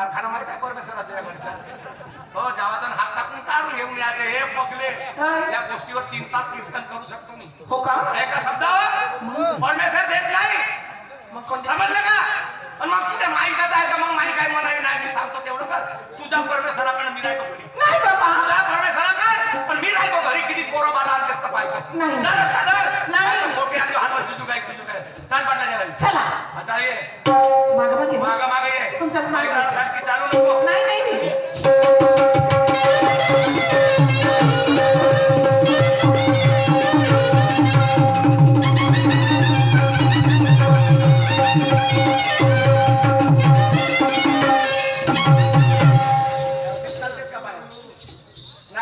कारखाना माहित आहे परमेश्वरा तुझ्या घरचा? हो, जावातून हात टाकून काढून घेऊन यायचे. हे पगले या गोष्टीवर 3 तास कीर्तन करू शकतो मी. हो का? एका शब्दावर परमेश्वर देत नाही. मग कोणते? समजलं का? आणि मग तुझ्या माईकच आहे का? मग माई काय म्हणावी नाही, मी सांगतो तेवढं कर. तुझ्या परमेश्वराकडे मी राहतो घरी. नाही बाबा. तुझ्या परमेश्वराकडे पण मी राहतो घरी. किती पोरं बारा आणतेस तर पाहिजे. नाही. नाही. मोठी आली हात तुझू काय चाल पडला घरी. चला आता ये माग माग ये. तुमच्याच मागे. सारखी चालू नको. नाही नाही नाही.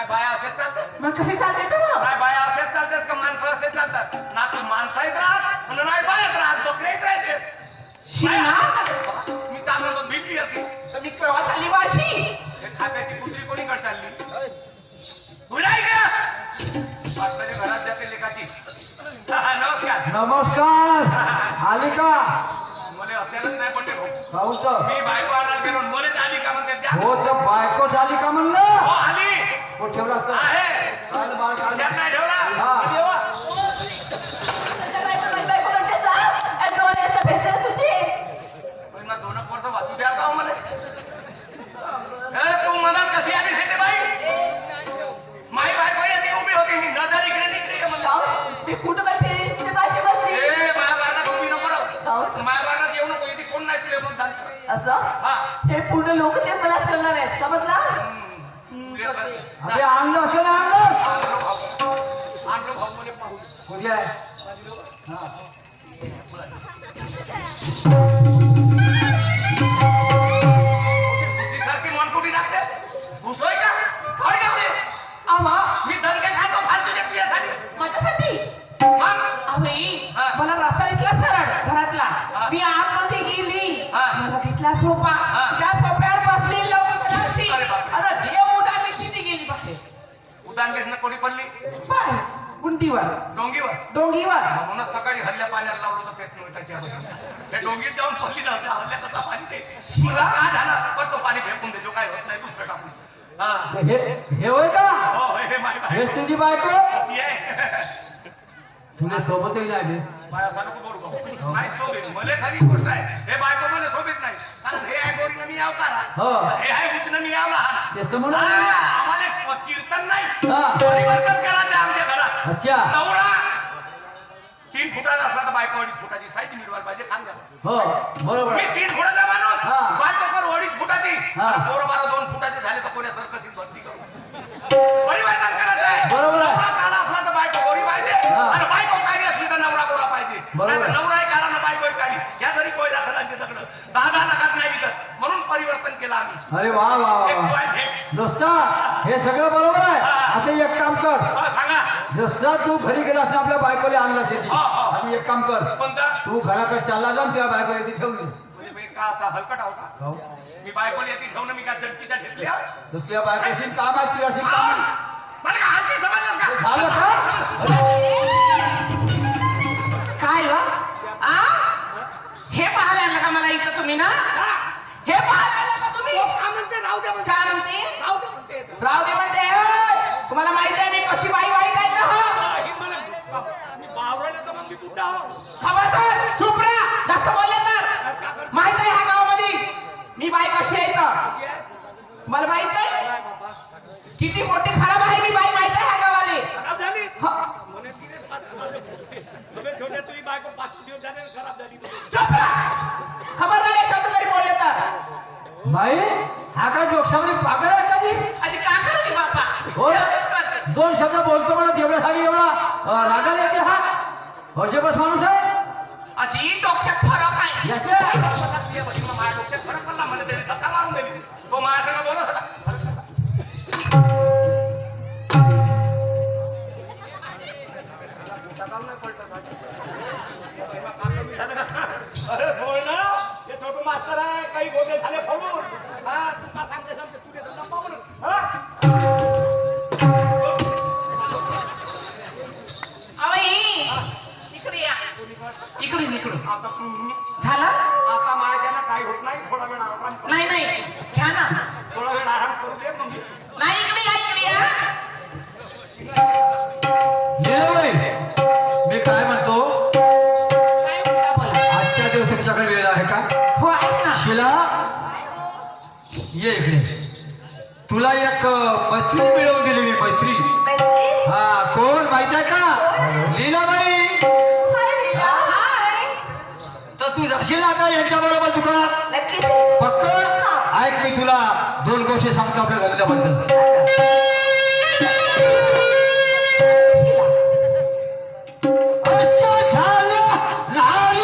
बाया असेच चालतात. मग कसे चालते तुम्ही? नाही बाया असेच चालतात का माणसं असेच चालतात? ना तू माणसाहीत राहत म्हणून नाही बायात राहत, बकरीत राहतेस. मी चाललो होतो भिजली असेल तर मी केव्हा चालली वाशी? हे खात्याची कुत्री कोणीकडे चालली? तुला इकडे घरात जाते लेखाची. नमस्कार. नमस्कार. आली का? मला असेलच नाही पडते भाऊ. खाऊ तर. मी बायको आणायला गेलो मलाच आली का म्हणते त्या. हो तर बायकोच आली का म्हणलं? हो आली. हो ठेवला असतं. आहे. काढ बाळ काढ. खिशात नाही ठेवला. हा. कधी येवा? पण ना 2 वर्ष वाचू द्या का हो मला? तू मनात कशी आली ते बाई? माई बायको येते उभी होती. मी नजर इकडे निकडे ये म्हणलं. मी कुठं बसली? तुझी भाषी बसली. ए महाभारतात उभी नको राहू. महाभारतात येऊ नको. इथे कोण नाही तुला म्हणून सांगतो. असं हा. हे पूर्ण लोक ते मला करणार आहेत, समजला? अरे आणलं असं ना आणलं. आणलो भाऊ मला पाहू. कुठे आहे? हा. भुसीसारखी मनकुटी टाकते. भुसोय का? खाऊ द्या ते. आवा मी दणके खातो फालतूच्या तुझ्यासाठी. माझ्यासाठी मग अरे हा. मला रस्ता दिसला सरळ घरातला. हा. मी आतमध्ये गेली. हा. मला दिसला सोफा. हा. त्या सोफ्यावर बसली लवकर अरे बापरे. आता जे उदाहरणाशी ती गेली बाहेर. उदान घेतलं कोणी पडली? बाहेर गुंटीवर डोंगीवर. डोंगीवर. म्हणून सकाळी हल्ल्या पाण्याला लावलं होतं पेट नव्हत्याच्या त्या डोंगीत जाऊन पडली ना असं हल्ल्या कसा पाणी प्यायचे. शिवा. काय झालं? पण तो पाणी फेकून देतो काय होत नाही दुसरं टाकून. हा. हे होय का? हो हे माय बाय हेच तुझी बायको? कशी आहे? तुला सोबतही नाही बे. बाय असा नको करू भाऊ. नाही सोबत मला खरी गोष्ट आहे. हे बायको मला सोबत नाही. कारण हे आहे गोरीनं मी याव हो. का हे आहे उचनं मी यावला. तेच तर म्हणून. आम्हाला कीर्तन नाही हा. परिवर्तन करायचं आमच्या घरात. अच्छा. नवरा 3 फुटाचा असला तर बायको 2.5 फुटाची साईज मिळवायला पाहिजे. खान द्या. हो बरोबर. मी 3 फुटाचा माणूस. हा. बायको कर 2.5 फुटाची. हा. पोरं बारा 2 फुटाचे झाले तर कोण्या सरकशीत भरती करू. परिवर्तन करायचं आहे. बरोबर आहे. नवरा काळा असला तर बायको गोरी पाहिजे. हा. आणि बायको काळी असली तर नवरा गोरा पाहिजे. बरोबर. नाहीतर नवरा आहे काळा ना बायको आहे काळी. या घरी कोयला खडांचे दगड 10 लाखात नाही विकत. म्हणून परिवर्तन केलं आम्ही. अरे वा वा वा. XYZ. दोस्ता हे सगळं बरोबर आहे. आता एक काम कर. सांगा. जसा तू घरी गेलास ना आपल्या बायकोला आणला शेती. हा, हा. आणि एक काम कर. कोणता? तू घराकडे चालला जा तुझ्या बायकोला ती ठेवली. म्हणजे मी का असा हलकट आहो का? हो. मी बायकोला येते ठेवणं मी काय झटकीच्या ठेवल्या? तर तुझ्या बायकोशी काम आहे तुझ्याशी काम आहे. मला का हातची समजलंस का? झालं का? काय वा हे पाहायला आलं का मला इथं तुम्ही ना? हे पाहायला आलं का तुम्ही? काय म्हणते? राहू दे म्हणते. काय म्हणते? राहू दे म्हणते. राहू दे म्हणते. ए, तुम्हाला माहिती आहे मी कशी बाई वाईट आहे ना? मी बावरला तर मग मी बुड्ढा आहो. खबरदार चुप राहा. जास्त बोलले तर माहित आहे ह्या गावामध्ये मी बाई कशी आहे तर. मला माहित आहे किती मोठी खराब आहे मी बाई. माहित आहे ह्या गावाले. खराब झाली? ह, म्हणे तिने छोट्या तुझी बायको 5 दिवस झाले खराब झाली. चुप राहा. खबरदार एक शब्द तरी बोलले तर. बाई हा काय जोक्षामध्ये पागल आहे का ती? अजी का करायची बापा? हो. हे असंच करते. 2 शब्द बोलतो म्हणून एवढ्यासाठी एवढा रागाला येते हा. होजेबस माणूस आहे अजी डोक्यात फरक आहे. याच्या. माझ्या डोक्यात फरक पडला. मला त्याने धक्का मारून दिली. तो माझ्या संग बोलत होता. अरे सोड ना. हे छोटू मास्टर आहे. काही गोटे झाले फळून. हा तू का सांगते तू देतो लंबा म्हणून. इकडे या. इकडून आता झालं. आता माझ्यानं काही होत नाही. थोडा वेळ ये इकडे. तुला एक मैत्रीण मिळवून दिली मी मैत्री. हा कोण माहित आहे का? लीलाबाई. तर तू जाशील आता यांच्या बरोबर दुकानात नक्कीच. पक्क ऐक मी तुला 2 गोष्टी सांगतो आपल्या धंद्याबद्दल. असं झालं लाल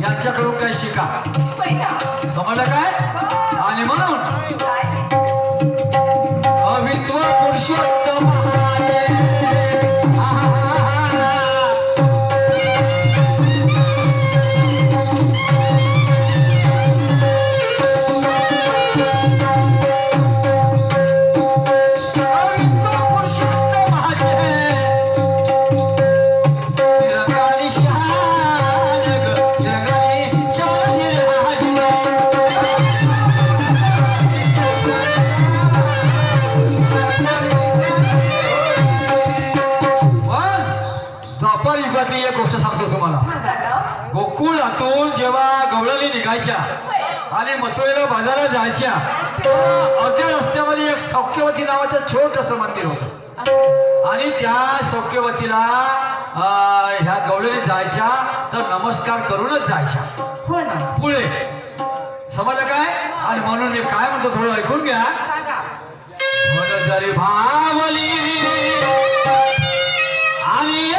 यांच्याकडून काय शिका. समजलं काय? आणि म्हणून अवित्व पुरुषोत्तम एक गोष्ट सांगतो तुम्हाला. गोकुळातून जेव्हा गवळणी निघायच्या आणि मथुरेला बाजारात जायच्या अर्ध्या रस्त्यामध्ये एक सौख्यवती नावाचं छोटंसं मंदिर होतं आणि त्या सौख्यवतीला ह्या गवळणी जायच्या तर नमस्कार करूनच जायच्या. हो ना. पुढे समजलं काय? आणि म्हणून मी काय म्हणतो थोडं ऐकून घ्या. जरी भावली आणि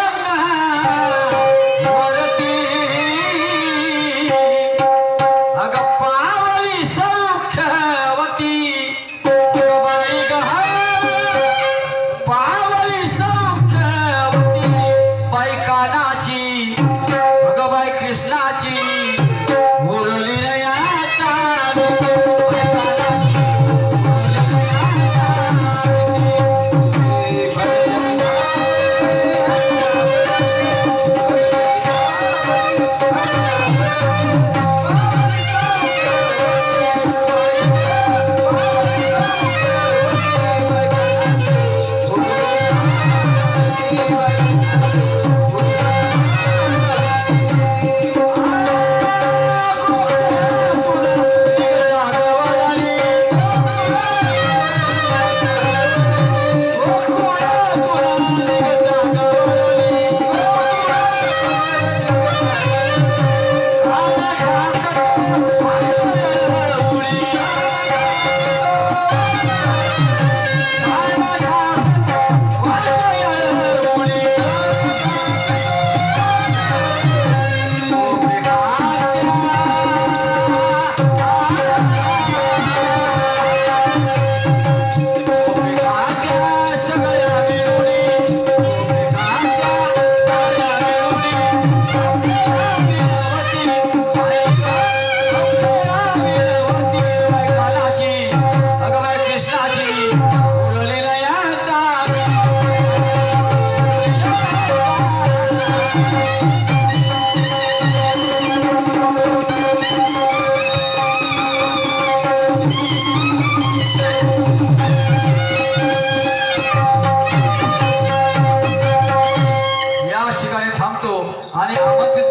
कृष्णाची मुरली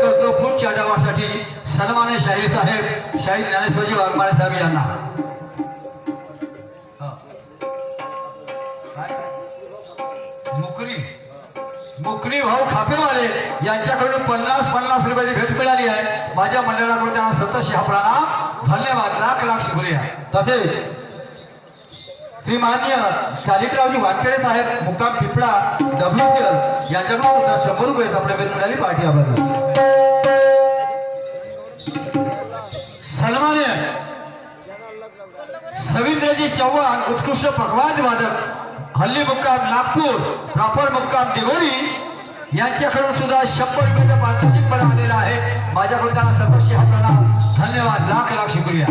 करतो पुढच्या डावासाठी सन्मान्य शाहीर साहेब शाहीर ज्ञानेश्वरजी वाघमारे साहेब यांना. मुकरी भाऊ खापेवाले यांच्याकडून 50 रुपयाची भेट मिळाली आहे. माझ्या मंडळाकडून त्यांना सतत आपला धन्यवाद, लाख लाख शुक्रिया. तसेच श्रीमान्य शालिकरावजी वानखेडे साहेब मुक्काम पिपळा WCL यांच्याकडून सुद्धा 100 रुपये आपल्या भेट मिळाली. पार्टी आभारी. सन्मान्य सविंद्रजी चव्हाण उत्कृष्ट पखवाज वादक हल्ली मुक्काम नागपूर प्रॉपर मुक्काम दिगोरी यांच्याकडून सुद्धा 100 रुपयाचा पारितोषिक पण आलेला आहे. माझ्याकडून त्यांना सर्वस्वी आपल्याला धन्यवाद, लाख लाख शुक्रिया.